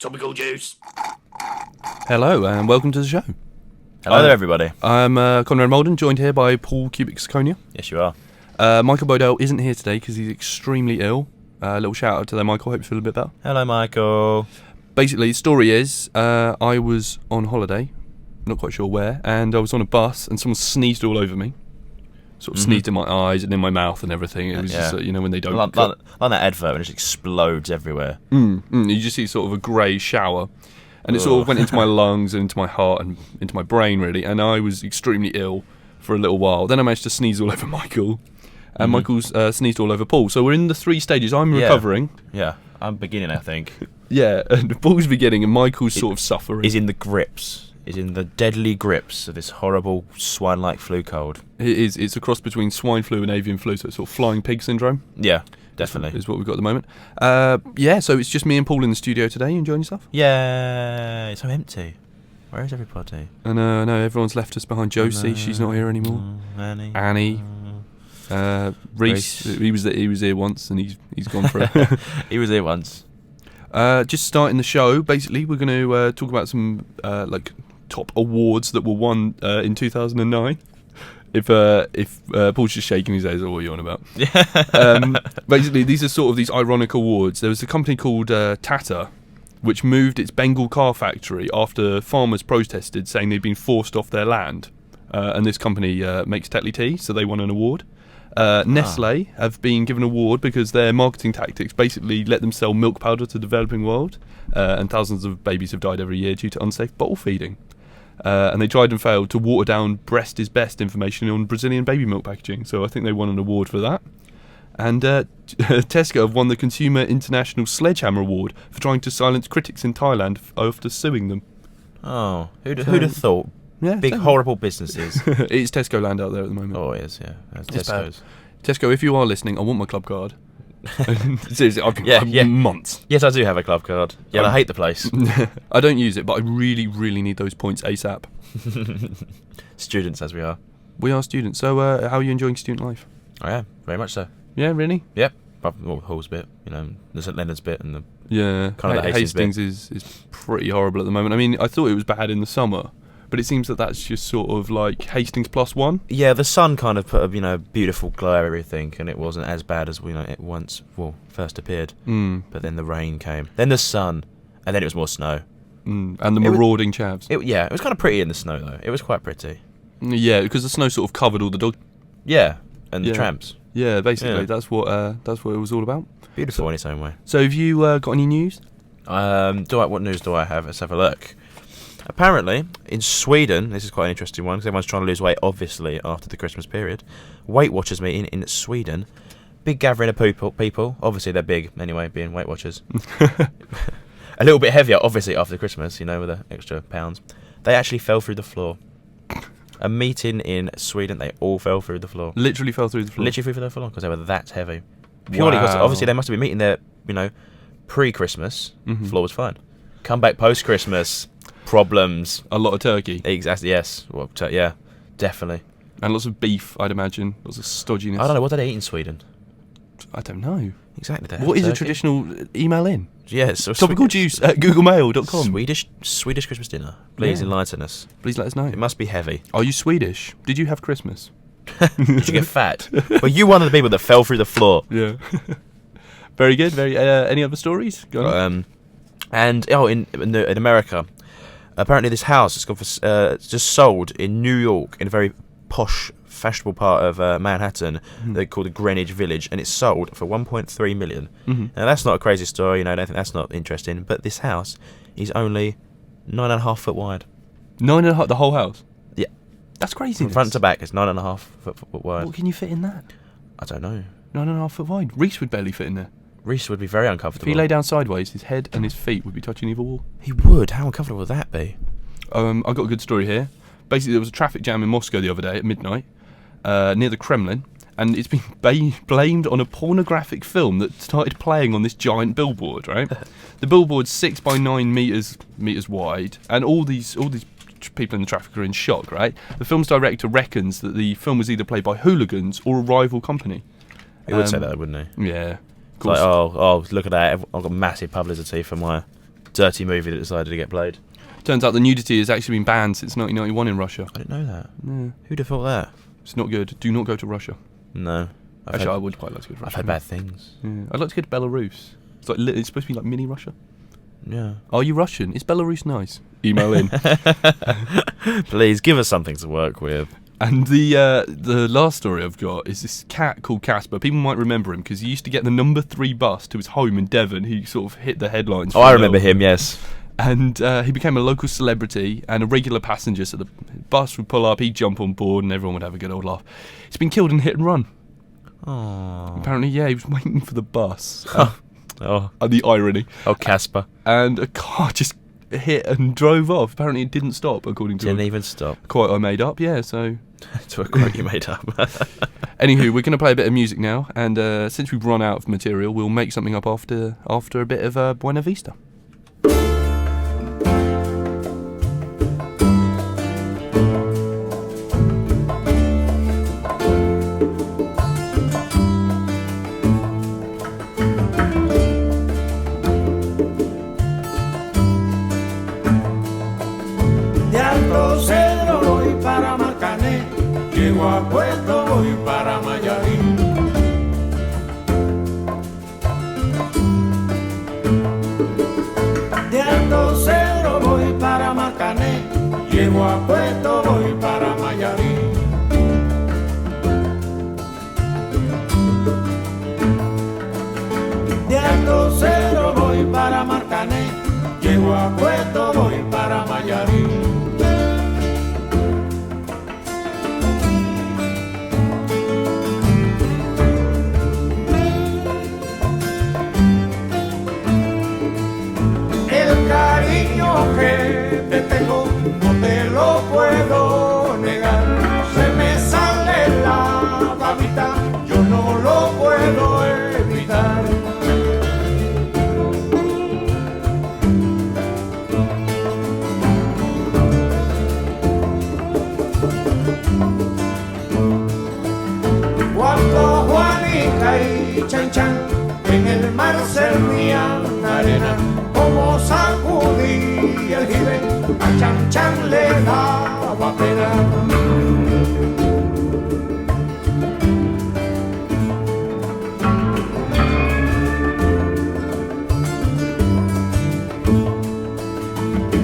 Topical juice. Hello and welcome to the show. Hello there, everybody. I'm Conrad Molden, joined here by Paul Cubic Saconia. Yes, you are. Michael Bodell isn't here today because he's extremely ill. A little shout out to there, Michael. Hope you feel a bit better. Hello, Michael. Basically, the story is I was on holiday, not quite sure where, and I was on a bus and someone sneezed all over me. Sort of sneezed in my eyes and in my mouth and everything. It was just, when they don't... Like that advert when it just explodes everywhere. You just see sort of a grey shower. And it sort of went into my lungs and into my heart and into my brain, really. And I was extremely ill for a little while. Then I managed to sneeze all over Michael. And Michael's sneezed all over Paul. So we're in the 3 stages. I'm recovering. Yeah, I'm beginning, I think. Yeah, and Paul's beginning and Michael's sort of suffering. He's in the grips. He's in the deadly grips of this horrible swine-like flu cold. It is. It's a cross between swine flu and avian flu, so it's sort of flying pig syndrome. Yeah, definitely. Is what we've got at the moment. So it's just me and Paul in the studio today. You enjoying yourself? Yeah, it's so empty. Where is everybody? I know, everyone's left us behind. Josie, she's not here anymore. Annie. Reese, he was here once and he's gone for it. He was here once. Just starting the show, basically, we're going to talk about some top awards that were won in 2009. If Paul's just shaking his head, what are you on about? Basically, these are sort of these ironic awards. There was a company called Tata, which moved its Bengal car factory after farmers protested, saying they'd been forced off their land. And this company makes Tetley tea, so they won an award. Nestle have been given an award because their marketing tactics basically let them sell milk powder to the developing world, and thousands of babies have died every year due to unsafe bottle feeding. And they tried and failed to water down breast is best information on Brazilian baby milk packaging, so I think they won an award for that. And Tesco have won the Consumer International Sledgehammer Award for trying to silence critics in Thailand after suing them. Oh, who'd have thought? Yeah, big horrible businesses. It's Tesco land out there at the moment. Oh, it is, yeah. Tesco's. Tesco, if you are listening, I want my club card. Seriously, I've been months. Yes, I do have a club card. Yeah, I hate the place. I don't use it, but I really, really need those points ASAP. Students, as we are. We are students. So, how are you enjoying student life? I am, very much so. Yeah, really? Yep. Well, Hall's bit, the St Leonard's bit, and the kind of the Hastings is pretty horrible at the moment. I mean, I thought it was bad in the summer. But it seems that that's just sort of like Hastings +1. Yeah, the sun kind of put a beautiful glow over everything, and it wasn't as bad as it once first appeared. But then the rain came, then the sun, and then it was more snow. And the marauding chavs. It was kind of pretty in the snow though. It was quite pretty. Yeah, because the snow sort of covered all the dogs. Yeah, and the tramps. Yeah, basically that's what it was all about. Beautiful in its own way. So have you got any news? What news do I have? Let's have a look. Apparently, in Sweden, this is quite an interesting one because everyone's trying to lose weight, obviously, after the Christmas period. Weight Watchers meeting in Sweden. Big gathering of people. Obviously, they're big anyway, being Weight Watchers. A little bit heavier, obviously, after Christmas, with the extra pounds. They actually fell through the floor. A meeting in Sweden, they all fell through the floor. Literally fell through the floor? Literally flew through the floor because they were that heavy. Purely because, obviously, they must have been meeting there, pre-Christmas. Floor was fine. Come back post-Christmas. Problems. A lot of turkey. Exactly, yes. Well, yeah, definitely. And lots of beef, I'd imagine. Lots of stodginess. I don't know, what do they eat in Sweden? I don't know. Exactly. What is a traditional email in? Yes. Yeah, Topical juice at googlemail.com. Swedish Christmas dinner. Please enlighten us. Please let us know. It must be heavy. Are you Swedish? Did you have Christmas? Did you get fat? Well, you one of the people that fell through the floor. Yeah. Very good. Any other stories? Go on. In America, apparently this house has gone for just sold in New York, in a very posh, fashionable part of Manhattan, they call the Greenwich Village, and it's sold for $1.3 million. Now that's not a crazy story, I don't think that's not interesting, but this house is only 9.5 foot wide. 9.5, the whole house? Yeah. That's crazy. From front to back, it's 9.5 foot wide. What can you fit in that? I don't know. 9.5 foot wide. Reese would barely fit in there. Reese would be very uncomfortable. If he lay down sideways, his head and his feet would be touching either wall. He would. How uncomfortable would that be? I've got a good story here. Basically, there was a traffic jam in Moscow the other day at midnight, near the Kremlin, and it's been blamed on a pornographic film that started playing on this giant billboard, right? The billboard's 6 by 9 meters wide, and all these people in the traffic are in shock, right? The film's director reckons that the film was either played by hooligans or a rival company. He would say that, wouldn't he? Yeah. It's like, oh, look at that! I've got massive publicity for my dirty movie that decided to get played. Turns out the nudity has actually been banned since 1991 in Russia. I didn't know that. Yeah. Who'd have thought that? It's not good. Do not go to Russia. No. Actually, I would quite like to go to Russia. I've heard bad things. Yeah. I'd like to go to Belarus. It's supposed to be like mini Russia. Yeah. Are you Russian? Is Belarus nice? Email in. Please give us something to work with. And the last story I've got is this cat called Casper. People might remember him because he used to get the number 3 bus to his home in Devon. He sort of hit the headlines. Oh, I remember him, yes. And he became a local celebrity and a regular passenger. So the bus would pull up, he'd jump on board, and everyone would have a good old laugh. He's been killed in hit and run. Oh. Apparently, yeah, he was waiting for the bus. Oh. The irony. Oh, Casper. And a car just hit and drove off. Apparently, it didn't stop, according to Didn't even stop. a quote I made up. Yeah, so. To a quote you made up. Anywho, we're going to play a bit of music now, and since we've run out of material, we'll make something up after a bit of Buena Vista. Llego a Puerto, voy para Mayarín. De Alto Cedro voy para Marcané. Llego a Puerto, voy para Mayarín. De Alto Cedro voy para Marcané. Llego a Puerto, voy para Mayarín. Que te tengo, no te lo puedo negar. Se me sale la babita, yo no lo puedo evitar. Cuando Juanica y Chan Chan en el mar servían arena, como sacudí el jibe, a Chan Chan le daba pena.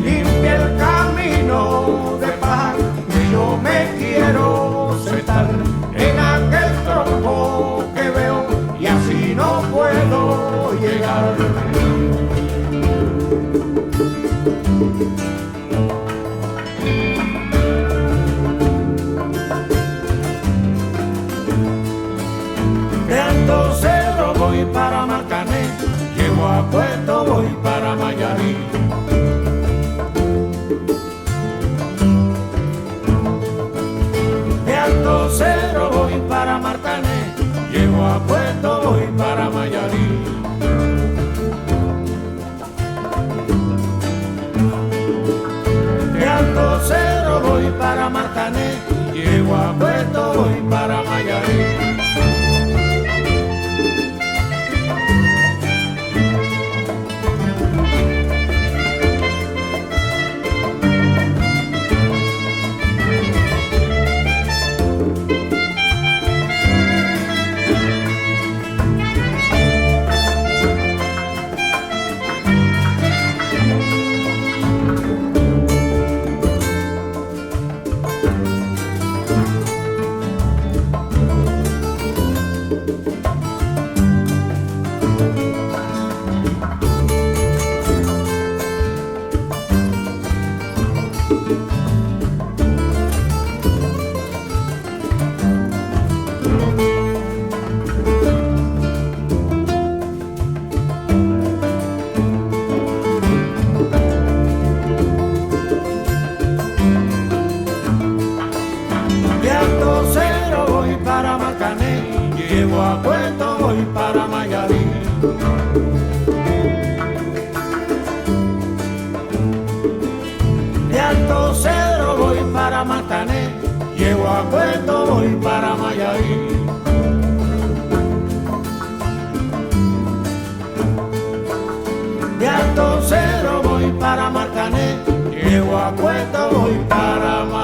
Limpia el camino de paz, que yo me quiero sentar en aquel tronco que veo y así no puedo llegar. De Alto Cerro voy para Marcané, llego a Puerto, voy para Mayarín. De Alto Cerro voy para Marcané, llego a Puerto, voy para Mayarín. De Alto Cerro voy para Marcané, llego a Puerto, voy para Mayarín. Llego a Puerto, voy para Mayarín. De Alto Cedro voy para Marcané, llego a Puerto, voy para Mayarín. De Alto cuento cero voy para Marcané, llego a cuento voy para Marcané.